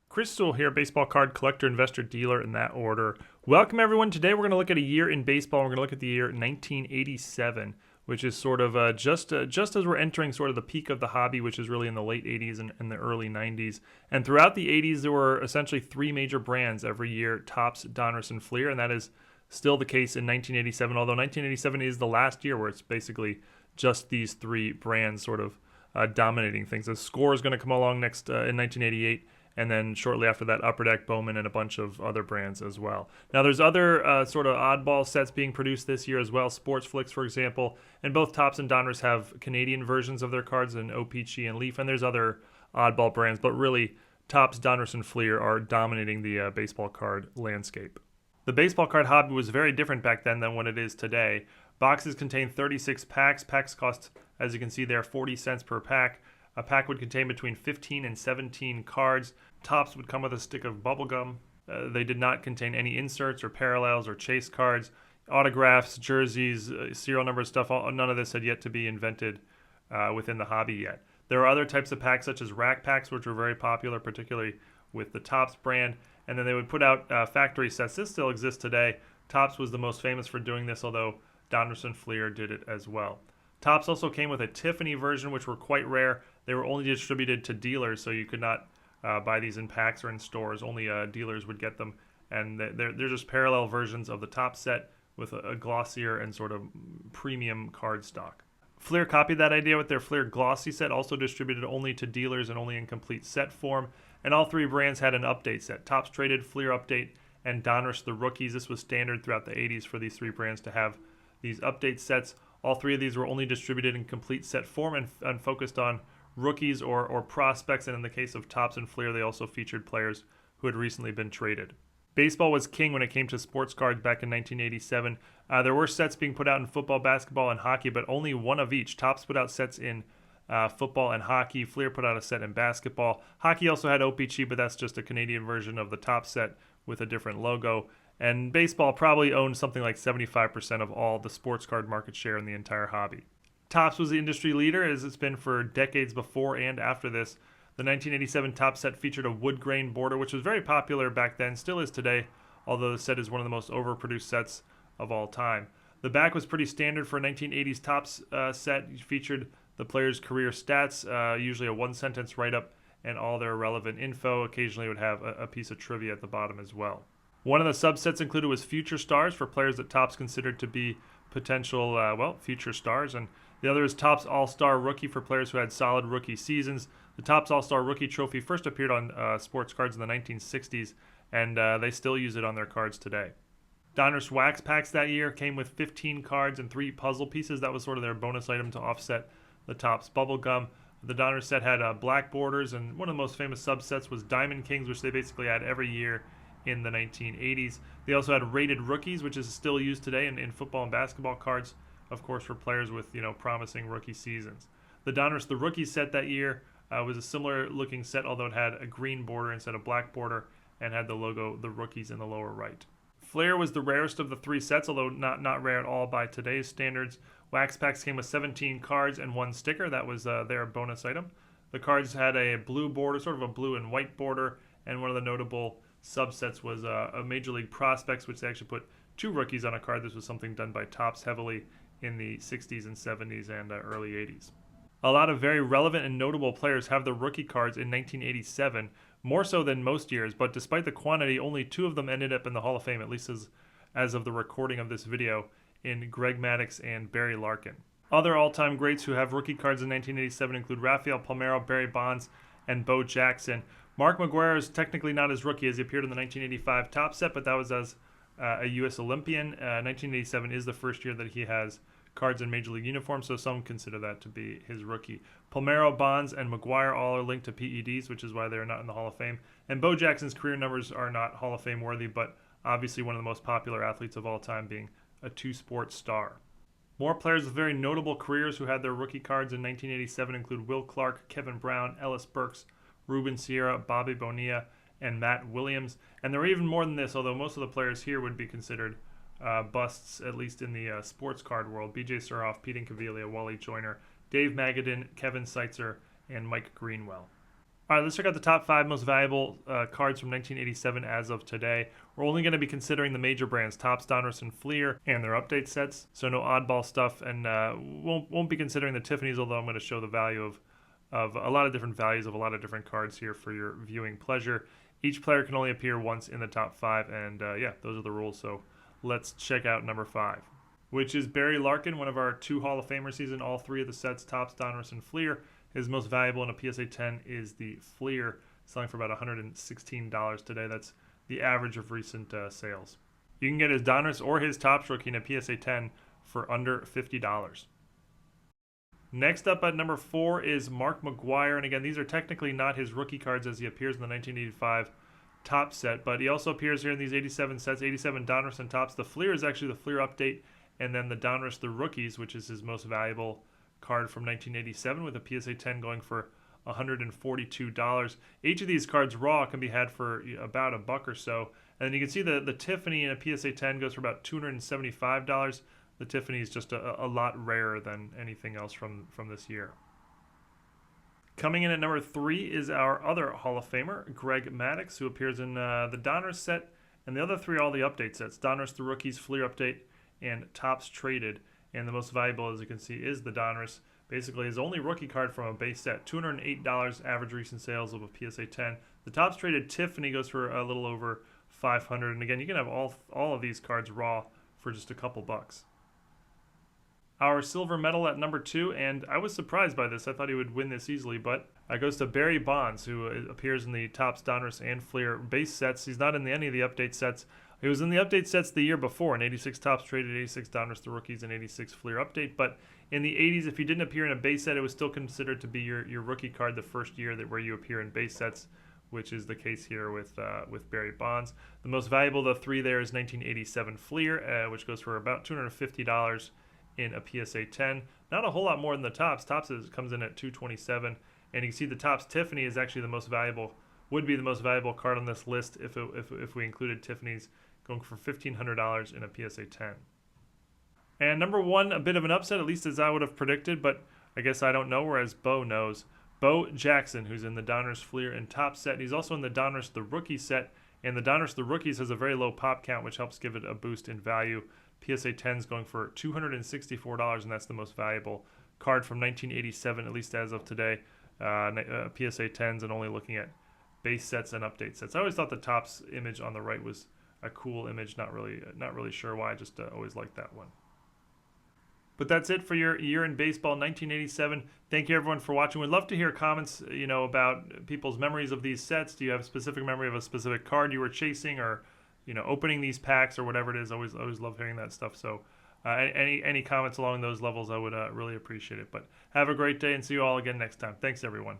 Chris Sewall here, baseball card collector, investor, dealer in that order. Welcome everyone. Today we're going to look at a year in baseball. We're going to look at the year 1987, which is sort of just as we're entering sort of the peak of the hobby, which is really in the late 80s and the early 90s. And throughout the 80s, there were essentially three major brands every year: Topps, Donruss, and Fleer, and that is still the case in 1987. Although 1987 is the last year where it's basically just these three brands sort of dominating things. The Score is going to come along next in 1988. And then shortly after that, Upper Deck, Bowman, and a bunch of other brands as well. Now, there's other sort of oddball sets being produced this year as well. Sports Flicks, for example, and both Topps and Donruss have Canadian versions of their cards in Pwcc and Leaf, and there's other oddball brands. But really, Topps, Donruss, and Fleer are dominating the baseball card landscape. The baseball card hobby was very different back then than what it is today. Boxes contain 36 packs. Packs cost, as you can see there, 40 cents per pack. A pack would contain between 15 and 17 cards. Topps would come with a stick of bubble gum. They did not contain any inserts or parallels or chase cards, autographs, jerseys, serial number stuff. None of this had yet to be invented within the hobby yet. There are other types of packs such as rack packs, which were very popular, particularly with the Topps brand. And then they would put out factory sets. This still exists today. Topps was the most famous for doing this, although Donruss and Fleer did it as well. Topps also came with a Tiffany version, which were quite rare. They were only distributed to dealers, so you could not buy these in packs or in stores. Only dealers would get them, and they're just parallel versions of the Topps set with a glossier and sort of premium card stock. Fleer copied that idea with their Fleer Glossy set, also distributed only to dealers and only in complete set form. And all three brands had an update set: Topps Traded, Fleer Update, and Donruss the Rookies. This was standard throughout the 80s for these three brands to have these update sets. All three of these were only distributed in complete set form and focused on rookies or prospects, and in the case of Topps and Fleer, they also featured players who had recently been traded. Baseball was king when it came to sports cards back in 1987. There were sets being put out in football, basketball, and hockey, but only one of each. Topps put out sets in football and hockey. Fleer put out a set in basketball. Hockey also had Optic, but that's just a Canadian version of the Topps set with a different logo. And baseball probably owned something like 75% of all the sports card market share in the entire hobby. Topps was the industry leader, as it's been for decades before and after this. The 1987 Topps set featured a wood grain border, which was very popular back then, still is today, although the set is one of the most overproduced sets of all time. The back was pretty standard for a 1980s Topps set. It featured the player's career stats, usually a one-sentence write-up, and all their relevant info. Occasionally it would have a piece of trivia at the bottom as well. One of the subsets included was Future Stars for players that Topps considered to be potential, future stars. And the other is Topps All-Star Rookie for players who had solid rookie seasons. The Topps All-Star Rookie trophy first appeared on sports cards in the 1960s, and they still use it on their cards today. Donruss Wax Packs that year came with 15 cards and 3 puzzle pieces. That was sort of their bonus item to offset the Topps bubble gum. The Donruss set had black borders, and one of the most famous subsets was Diamond Kings, which they basically had every year in the 1980s. They also had Rated Rookies, which is still used today in football and basketball cards, of course, for players with promising rookie seasons. The Donruss the Rookie set that year was a similar looking set, although it had a green border instead of black border and had the logo The Rookies in the lower right. Fleer was the rarest of the three sets, although not rare at all by today's standards. Wax packs came with 17 cards and 1 sticker. That was their bonus item. The cards had a blue border, sort of a blue and white border, and one of the notable subsets was a Major League Prospects, which they actually put 2 rookies on a card. This was something done by Topps heavily in the 60s and 70s and early 80s. A lot of very relevant and notable players have their rookie cards in 1987, more so than most years, but despite the quantity, only 2 of them ended up in the Hall of Fame, at least as of the recording of this video, in Greg Maddux and Barry Larkin. Other all-time greats who have rookie cards in 1987 include Rafael Palmeiro, Barry Bonds, and Bo Jackson. Mark McGwire is technically not his rookie, as he appeared in the 1985 Topps set, but that was as a U.S. Olympian. 1987 is the first year that he has cards in Major League uniforms, so some consider that to be his rookie. Palmeiro, Bonds, and McGwire all are linked to PEDs, which is why they are not in the Hall of Fame. And Bo Jackson's career numbers are not Hall of Fame worthy, but obviously one of the most popular athletes of all time, being a 2-sport star. More players with very notable careers who had their rookie cards in 1987 include Will Clark, Kevin Brown, Ellis Burks, Ruben Sierra, Bobby Bonilla, and Matt Williams. And there are even more than this, although most of the players here would be considered busts, at least in the sports card world. B.J. Surhoff, Pete Incaviglia, Wally Joyner, Dave Magadan, Kevin Seitzer, and Mike Greenwell. All right, let's check out the top 5 most valuable cards from 1987 as of today. We're only going to be considering the major brands, Topps, Donruss, and Fleer, and their update sets, so no oddball stuff, and won't be considering the Tiffany's, although I'm going to show the value of a lot of different values of a lot of different cards here for your viewing pleasure. Each player can only appear once in the top 5, and yeah, those are the rules, so let's check out number 5, which is Barry Larkin, one of our 2 Hall of Famers. He's in all 3 of the sets, Topps, Donruss, and Fleer. His most valuable in a PSA 10 is the Fleer, selling for about $116 today. That's the average of recent sales. You can get his Donruss or his Topps rookie in a PSA 10 for under $50. Next up at number 4 is Mark McGwire, and again, these are technically not his rookie cards as he appears in the 1985 Topps set, but he also appears here in these 87 sets, 87 Donruss and Topps. The Fleer is actually the Fleer update, and then the Donruss, the rookies, which is his most valuable card from 1987 with a PSA 10 going for $142. Each of these cards raw can be had for about $1 or so. And then you can see the Tiffany in a PSA 10 goes for about $275. The Tiffany is just a lot rarer than anything else from this year. Coming in at number 3 is our other Hall of Famer, Greg Maddux, who appears in the Donruss set, and the other 3 are all the update sets, Donruss, the rookies, Fleer update, and Topps traded. And the most valuable, as you can see, is the Donruss. Basically, his only rookie card from a base set, $208 average recent sales of a PSA 10. The Topps traded Tiffany goes for a little over $500. And again, you can have all of these cards raw for just a couple bucks. Our silver medal at number 2, and I was surprised by this. I thought he would win this easily, but it goes to Barry Bonds, who appears in the Topps, Donruss, and Fleer base sets. He's not in any of the update sets. He was in the update sets the year before, in 86 Topps traded, 86 Donruss, the rookies, and 86 Fleer update. But in the 80s, if you didn't appear in a base set, it was still considered to be your rookie card the first year where you appear in base sets, which is the case here with Barry Bonds. The most valuable of the 3 there is 1987 Fleer, which goes for about $250 in a PSA 10. Not a whole lot more than the Topps. Topps comes in at $227, and you can see the Topps Tiffany is actually the most valuable, would be the most valuable card on this list if we included Tiffany's, going for $1,500 in a PSA 10. And number 1, a bit of an upset, at least as I would have predicted, but I guess I don't know, whereas Bo knows. Bo Jackson, who's in the Donruss, Fleer, and Topps set. He's also in the Donruss, the rookie set, and the Donruss, the rookies has a very low pop count, which helps give it a boost in value. PSA 10s going for $264, and that's the most valuable card from 1987, at least as of today. PSA 10s, and only looking at base sets and update sets. I always thought the Topps image on the right was a cool image. Not really sure why. I just always liked that one. But that's it for your year in baseball 1987. Thank you everyone for watching. We'd love to hear comments, about people's memories of these sets. Do you have a specific memory of a specific card you were chasing, or opening these packs, or whatever it is? Always love hearing that stuff. So any comments along those levels, I would really appreciate it. But have a great day, and see you all again next time. Thanks everyone.